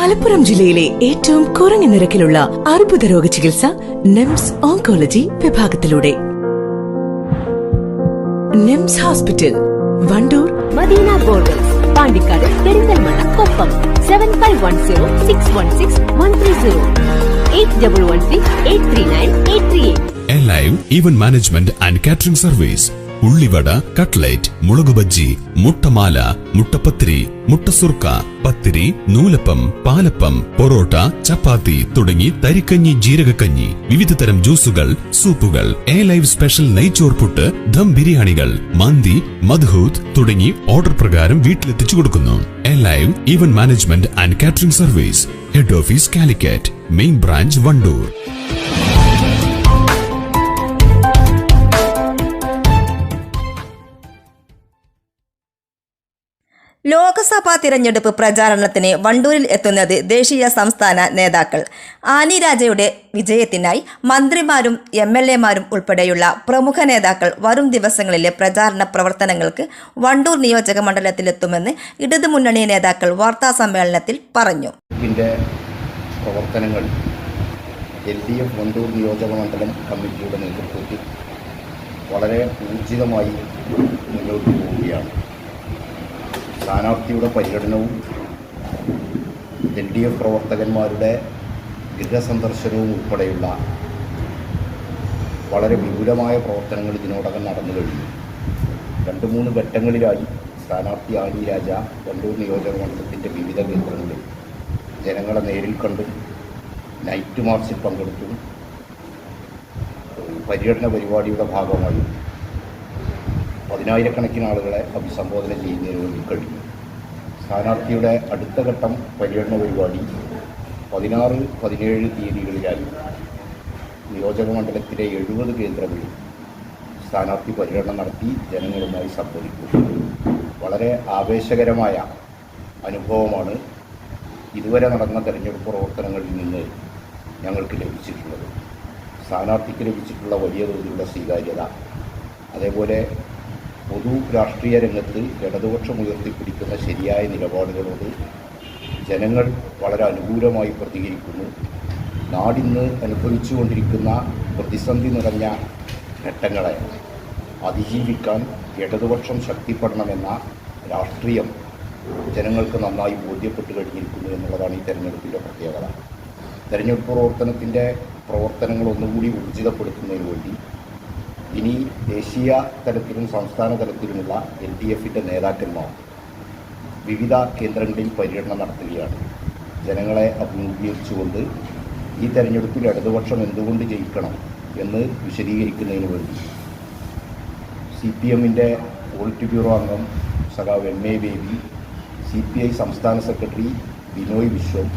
മലപ്പുറം ജില്ലയിലെ ഏറ്റവും കുറഞ്ഞ നിരക്കിലുള്ള അർബുദ രോഗ ചികിത്സ നിംസ് ഓങ്കോളജി വിഭാഗത്തിലൂടെ. NIMS hospital, Wandoor, Madina borders, Pandikkad, Perinthalmanna, Koppam. 7510616130 8113839838. Alive Event Management and Catering Service. ഉള്ളിവട, കട്ട്ലേറ്റ്, മുളക് ബജ്ജി, മുട്ടമാല, മുട്ടപ്പത്തിരി, മുട്ടസുർക്ക, പത്തിരി, നൂലപ്പം, പാലപ്പം, പൊറോട്ട, ചപ്പാത്തി തുടങ്ങി തരിക്കഞ്ഞി, ജീരകക്കഞ്ഞി, വിവിധ തരം ജ്യൂസുകൾ, സൂപ്പുകൾ, ലൈവ് സ്പെഷ്യൽ നെയ്ച്ചോർ പുട്ട്, ദം ബിരിയാണികൾ, മന്തി, മദ്ഹൂത്ത് തുടങ്ങി ഓർഡർ പ്രകാരം വീട്ടിലെത്തിച്ചു കൊടുക്കുന്നു. Live event management and catering service. Head office Calicut, main branch Wandoor. Lok Sabha തിരഞ്ഞെടുപ്പ് പ്രചാരണത്തിന് വണ്ടൂരിൽ എത്തുന്നത് ദേശീയ സംസ്ഥാന നേതാക്കൾ. ആനി രാജയുടെ വിജയത്തിനായി മന്ത്രിമാരും MLA-മാരും ഉൾപ്പെടെയുള്ള പ്രമുഖ നേതാക്കൾ വരും ദിവസങ്ങളിലെ പ്രചാരണ പ്രവർത്തനങ്ങൾക്ക് വണ്ടൂർ നിയോജക മണ്ഡലത്തിലെത്തുമെന്ന് ഇടതുമുന്നണി നേതാക്കൾ വാർത്താസമ്മേളനത്തിൽ പറഞ്ഞു. ഇതിൻ്റെ പ്രവർത്തനങ്ങൾ LDF വണ്ടൂർ നിയോജക മണ്ഡലം കമ്മിറ്റിയുടെ നേതൃത്വത്തിൽ വളരെ ഊർജിതമായി മുന്നോട്ട് പോവുകയാണ്. സ്ഥാനാർത്ഥിയുടെ പര്യടനവും LDF പ്രവർത്തകന്മാരുടെ ഗൃഹസന്ദർശനവും ഉൾപ്പെടെയുള്ള വളരെ വിപുലമായ പ്രവർത്തനങ്ങൾ ഇതിനോടകം നടന്നു കഴിഞ്ഞു. 2-3 ഘട്ടങ്ങളിലായി സ്ഥാനാർത്ഥി ആനി രാജ വണ്ടൂർ നിയോജക മണ്ഡലത്തിൻ്റെ വിവിധ കേന്ദ്രങ്ങളിൽ ജനങ്ങളെ നേരിൽ കണ്ടും നൈറ്റ് മാർച്ചിൽ പങ്കെടുത്തും പര്യടന പരിപാടിയുടെ ഭാഗമായി 10,000-കണക്കിന് ആളുകളെ അഭിസംബോധന ചെയ്യുന്നതിന് വേണ്ടി കഴിഞ്ഞു. സ്ഥാനാർത്ഥിയുടെ അടുത്ത ഘട്ടം പര്യടന പരിപാടി 16-17 തീയതികളിലായി നിയോജക മണ്ഡലത്തിലെ 70 കേന്ദ്രങ്ങളിൽ സ്ഥാനാർത്ഥി പര്യടനം നടത്തി ജനങ്ങളുമായി സംവദിക്കും. വളരെ ആവേശകരമായ അനുഭവമാണ് ഇതുവരെ നടന്ന തെരഞ്ഞെടുപ്പ് പ്രവർത്തനങ്ങളിൽ നിന്ന് ഞങ്ങൾക്ക് ലഭിച്ചിട്ടുള്ളത്. സ്ഥാനാർത്ഥിക്ക് ലഭിച്ചിട്ടുള്ള വലിയ തോതിലുള്ള സ്വീകാര്യത, അതേപോലെ പൊതു രാഷ്ട്രീയ രംഗത്ത് ഇടതുപക്ഷം ഉയർത്തിപ്പിടിക്കുന്ന ശരിയായ നിലപാടുകളോട് ജനങ്ങൾ വളരെ അനുകൂലമായി പ്രതികരിക്കുന്നു. നാടിന്ന് അനുഭവിച്ചുകൊണ്ടിരിക്കുന്ന പ്രതിസന്ധി നിറഞ്ഞ ഘട്ടങ്ങളെ അതിജീവിക്കാൻ ഇടതുപക്ഷം ശക്തിപ്പെടണമെന്ന രാഷ്ട്രീയം ജനങ്ങൾക്ക് നന്നായി ബോധ്യപ്പെട്ട് കഴിഞ്ഞിരിക്കുന്നു എന്നുള്ളതാണ് ഈ തെരഞ്ഞെടുപ്പിൻ്റെ പ്രത്യേകത. തെരഞ്ഞെടുപ്പ് പ്രവർത്തനങ്ങൾ ഒന്നുകൂടി ഊർജിതപ്പെടുത്തുന്നതിന് വേണ്ടി ഇനി ദേശീയ തലത്തിലും സംസ്ഥാന തലത്തിലുമുള്ള LDF-ൻ്റെ നേതാക്കന്മാർ വിവിധ കേന്ദ്രങ്ങളിൽ പര്യടനം നടത്തുകയാണ്. ജനങ്ങളെ അഭിമുഖീകരിച്ചുകൊണ്ട് ഈ തെരഞ്ഞെടുപ്പിൽ ഇടതുപക്ഷം എന്തുകൊണ്ട് ജയിക്കണം എന്ന് വിശദീകരിക്കുന്നതിന് വേണ്ടി CPM-ൻ്റെ പോളിറ്റ് ബ്യൂറോ അംഗം സഖാവ് MA ബേബി, CPI സംസ്ഥാന സെക്രട്ടറി ബിനോയ് വിശ്വം,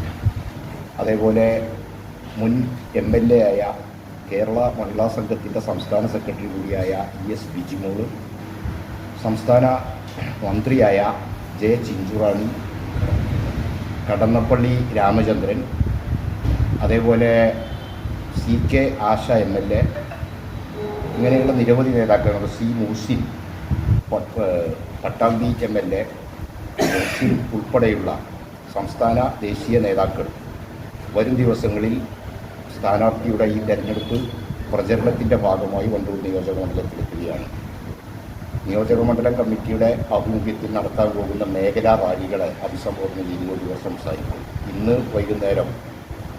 അതേപോലെ മുൻ MLA ആയ കേരള മഹിളാ സംഘത്തിൻ്റെ സംസ്ഥാന സെക്രട്ടറി കൂടിയായ ES ബിജിമോൾ, സംസ്ഥാന മന്ത്രിയായ J ചിഞ്ചുറാണി, കടന്നപ്പള്ളി രാമചന്ദ്രൻ, അതേപോലെ CK ആശ MLA, ഇങ്ങനെയുള്ള നിരവധി നേതാക്കളുണ്ട്. C മൂസിൻ, പട്ടാമ്പി MLA ഉൾപ്പെടെയുള്ള സംസ്ഥാന ദേശീയ നേതാക്കൾ വരും ദിവസങ്ങളിൽ സ്ഥാനാർത്ഥിയുടെ ഈ തെരഞ്ഞെടുപ്പ് പ്രചരണത്തിൻ്റെ ഭാഗമായി വണ്ടൂർ നിയോജക മണ്ഡലത്തിലെത്തുകയാണ്. നിയോജക മണ്ഡലം കമ്മിറ്റിയുടെ ആഭിമുഖ്യത്തിൽ നടത്താൻ പോകുന്ന മേഖലാ റാലികളെ അഭിസംബോധന ചെയ്തുകൊണ്ട് ഇവർ സംസാരിക്കും. ഇന്ന് വൈകുന്നേരം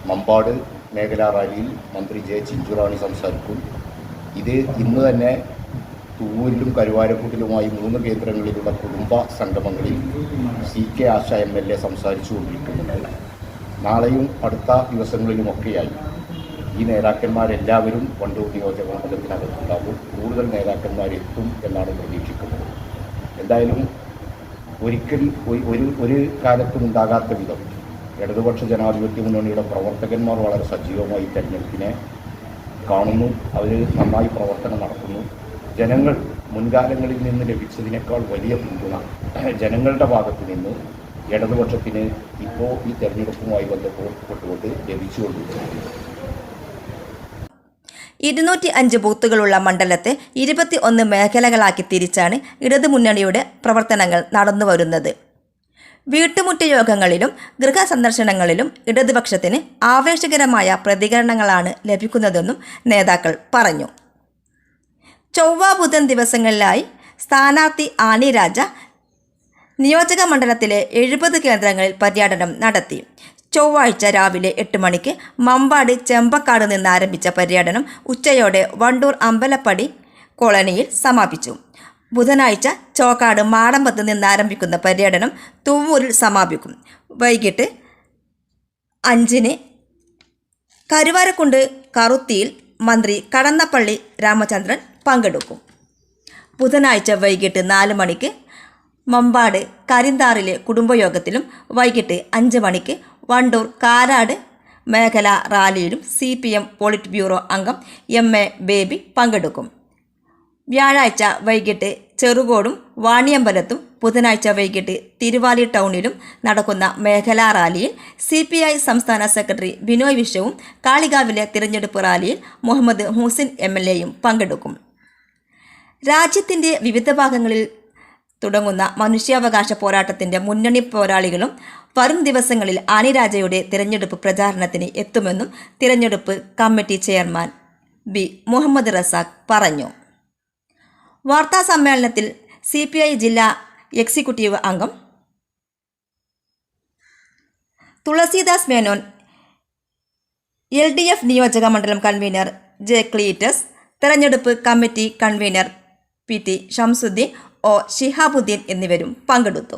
മമ്പാട് മേഖലാ റാലിയിൽ മന്ത്രി J ചിഞ്ചുറാണി സംസാരിക്കും. ഇന്ന് തന്നെ തൂവൂരിലും കരുവാരക്കുണ്ടിലുമായി 3 കേന്ദ്രങ്ങളിലുള്ള കുടുംബ സംഗമങ്ങളിൽ CK ആശ MLA സംസാരിച്ചു കൊണ്ടിരിക്കുന്നുണ്ട്. നാളെയും അടുത്ത ദിവസങ്ങളിലുമൊക്കെയായി ഈ നേതാക്കന്മാരെല്ലാവരും വണ്ടൂർ നിയോജക മണ്ഡലത്തിനകത്തുണ്ടാകും. കൂടുതൽ നേതാക്കന്മാരെത്തും എന്നാണ് പ്രതീക്ഷിക്കുന്നത്. എന്തായാലും ഒരു കാലത്തും ഉണ്ടാകാത്ത വിധം ഇടതുപക്ഷ ജനാധിപത്യ മുന്നണിയുടെ പ്രവർത്തകന്മാർ വളരെ സജീവമായി തെരഞ്ഞെടുപ്പിനെ കാണുന്നു. അവർ നന്നായി പ്രവർത്തനം നടത്തുന്നു. ജനങ്ങൾ മുൻകാലങ്ങളിൽ നിന്ന് ലഭിച്ചതിനേക്കാൾ വലിയ പിന്തുണ ജനങ്ങളുടെ ഭാഗത്തു നിന്ന് ഇടതുപക്ഷത്തിന് ഇപ്പോൾ ഈ തെരഞ്ഞെടുപ്പുമായി ബന്ധപ്പെട്ടുകൊണ്ട് ലഭിച്ചുകൊണ്ടിരിക്കുന്നു. 205 ബൂത്തുകളുള്ള മണ്ഡലത്തെ 21 മേഖലകളാക്കി തിരിച്ചാണ് ഇടതുമുന്നണിയുടെ പ്രവർത്തനങ്ങൾ നടന്നുവരുന്നത്. വീട്ടുമുറ്റ യോഗങ്ങളിലും ഗൃഹസന്ദർശനങ്ങളിലും ഇടതുപക്ഷത്തിന് ആവേശകരമായ പ്രതികരണങ്ങളാണ് ലഭിക്കുന്നതെന്നും നേതാക്കൾ പറഞ്ഞു. ചൊവ്വ ബുധൻ ദിവസങ്ങളിലായി സ്ഥാനാർത്ഥി ആനി രാജ നിയോജക മണ്ഡലത്തിലെ 70 കേന്ദ്രങ്ങളിൽ പര്യടനം നടത്തി. ചൊവ്വാഴ്ച രാവിലെ 8 മണിക്ക് മമ്പാട് ചെമ്പക്കാട് നിന്ന് ആരംഭിച്ച പര്യടനം ഉച്ചയോടെ വണ്ടൂർ അമ്പലപ്പടി കോളനിയിൽ സമാപിച്ചു. ബുധനാഴ്ച ചോക്കാട് മാടമ്പത്ത് നിന്ന് ആരംഭിക്കുന്ന പര്യടനം തുവ്വൂരിൽ സമാപിക്കും. വൈകിട്ട് 5-ന് കരുവാരക്കുണ്ട് കറുത്തിയിൽ മന്ത്രി കടന്നപ്പള്ളി രാമചന്ദ്രൻ പങ്കെടുക്കും. ബുധനാഴ്ച വൈകിട്ട് 4 മണിക്ക് മമ്പാട് കരിന്താറിലെ കുടുംബയോഗത്തിലും വൈകിട്ട് 5 മണിക്ക് വണ്ടൂർ കാരാട് മേഖലാ റാലിയിലും CPM പോളിറ്റ് ബ്യൂറോ അംഗം MA ബേബി പങ്കെടുക്കും. വ്യാഴാഴ്ച വൈകിട്ട് ചെറുകോടും വാണിയമ്പലത്തും ബുധനാഴ്ച വൈകിട്ട് തിരുവാലി ടൗണിലും നടക്കുന്ന മേഖലാ റാലിയിൽ CPI സംസ്ഥാന സെക്രട്ടറി ബിനോയ് വിശ്വവും കാളികാവിലെ തിരഞ്ഞെടുപ്പ് റാലിയിൽ മുഹമ്മദ് ഹുസൈൻ MLAയും പങ്കെടുക്കും. രാജ്യത്തിൻ്റെ വിവിധ ഭാഗങ്ങളിൽ തുടങ്ങുന്ന മനുഷ്യാവകാശ പോരാട്ടത്തിൻ്റെ മുന്നണി പോരാളികളും വരും ദിവസങ്ങളിൽ ആനി രാജയുടെ തിരഞ്ഞെടുപ്പ് പ്രചാരണത്തിന് എത്തുമെന്നും തിരഞ്ഞെടുപ്പ് committee chairman B. Muhammad Razak പറഞ്ഞു. വാർത്താ സമ്മേളനത്തിൽ CPI ജില്ലാ എക്സിക്യൂട്ടീവ് അംഗം തുളസീദാസ് മേനോൻ, LDF നിയോജക മണ്ഡലം കൺവീനർ J. ക്ലീറ്റസ്, തെരഞ്ഞെടുപ്പ് committee convener PT Shamsuddin, O. Shihabuddin എന്നിവരും പങ്കെടുത്തു.